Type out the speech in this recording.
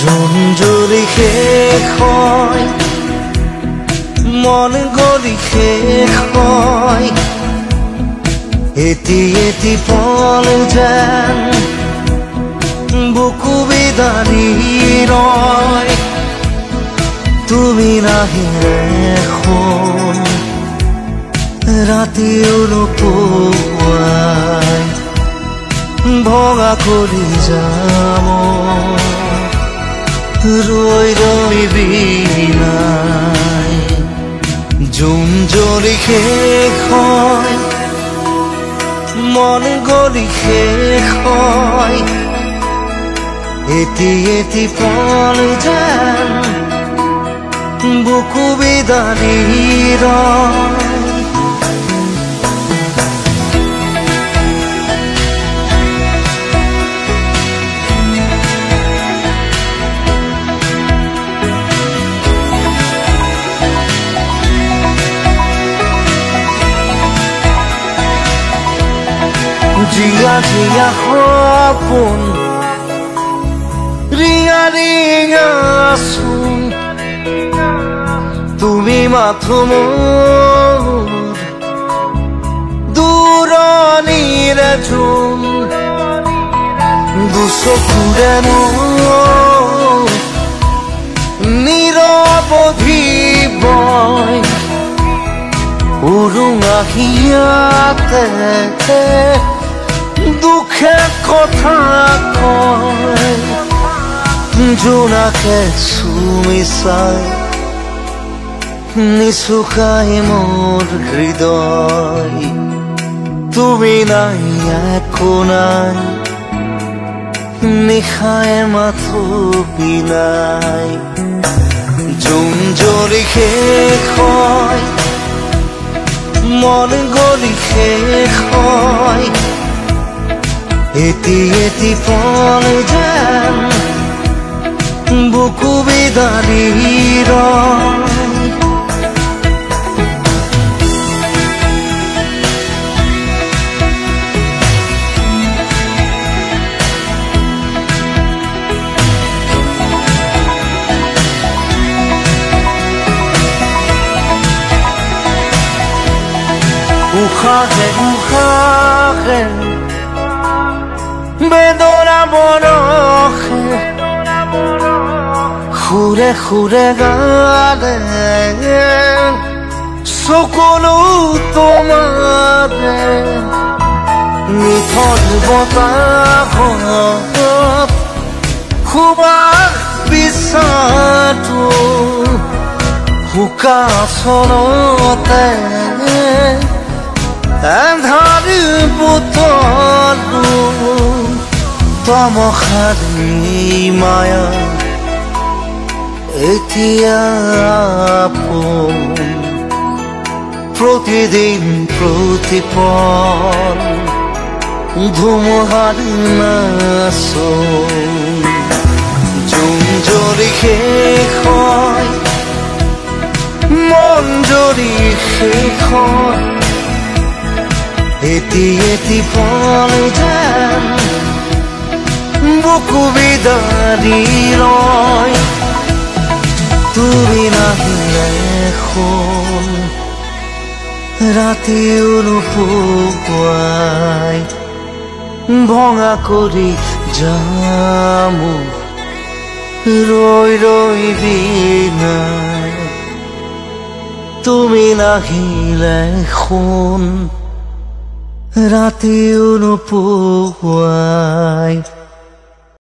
জোন যদি শেষ হয় মন গলি শেষ হয় এটি এটি পল যেন বুকু বিদাৰি ৰয় তুমি নাহিলে এখন ৰাতিও নোপোৱাই ভঙা কৰি যাম ৰৈ ৰৈ বিনাই জোন যদি শেষ হয় মন গলি শেষ হয় এটি এটি পল যেন বুকু বিদাৰি ৰয় জিয়া জিয়া সপোন ৰিঙা ৰিঙা চোন তুমি মাথো মোৰ দূৰণিৰে জোন দুচকুৰে মোৰ নিৰৱধি বয় উৰুঙা হিয়াতে দুখে কথা কয় জোনাকে চুমি চাই নিচুকাই মোৰ হৃদয় তুমি নাই একো নাই নিশায় মাথো বিনাই জোন যদি শেষ হয় মন গলি শেষ হয় এটি এটি পল যেন বুকু বিদাৰি ৰয় উশাহে উশাহে বেদনা বৰষে সুৰে সুৰে গালে চকুলো তোমাৰে নিথৰ বতাহত সুবাস বিচাৰটো শুকাচনতে আন্ধাৰ পুতলো তমসাৰি মায়া এতিয়া আপোন প্ৰতিদিন প্ৰতিপল ধুমুহাৰ নাচোন জোন যদি শেষ হয় মন যদি শেষ হয় এটি এটি পল যেন বুকু বিদাৰি ৰয় তুমি নাহিলে এখন ৰাতিও নোপোৱাই ভঙা কৰি যাম ৰৈ ৰৈ বিনাই তুমি নাহিলে এখন ৰাতিও নোপোৱাই